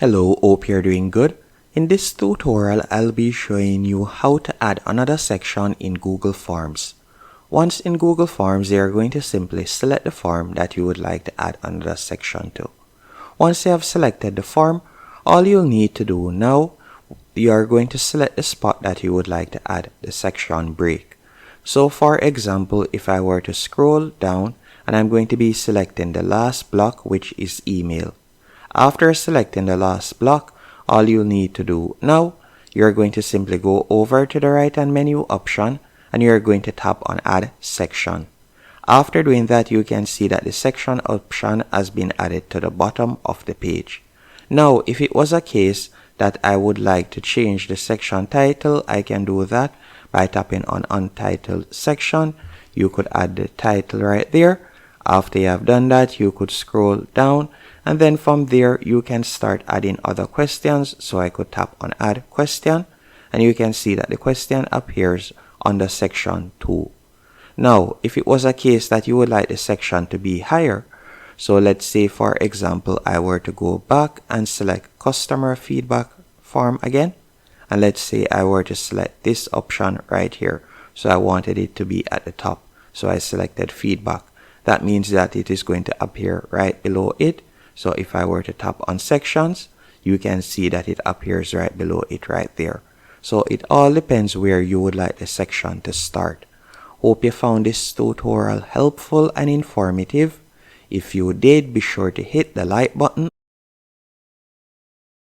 Hello, hope you're doing good. In this tutorial, I'll be showing you how to add another section in Google Forms. Once in Google Forms, you're going to simply select the form that you would like to add another section to. Once you have selected the form, all you'll need to do now, you are going to select the spot that you would like to add the section break. So for example, if I were to scroll down and I'm going to be selecting the last block, which is email. After selecting the last block, all you'll need to do now, you're going to simply go over to the right hand menu option and you're going to tap on add section. After doing that, you can see that the section option has been added to the bottom of the page. Now, if it was a case that I would like to change the section title, I can do that by tapping on untitled section. You could add the title right there. After you have done that, you could scroll down and then from there you can start adding other questions. So I could tap on add question and you can see that the question appears under section 2. Now, if it was a case that you would like the section to be higher, so let's say for example I were to go back and select customer feedback form again, and let's say I were to select this option right here. So I wanted it to be at the top, so I selected feedback. That means that it is going to appear right below it. So if I were to tap on sections, you can see that it appears right below it right there. So it all depends where you would like the section to start. Hope you found this tutorial helpful and informative. If you did, be sure to hit the like button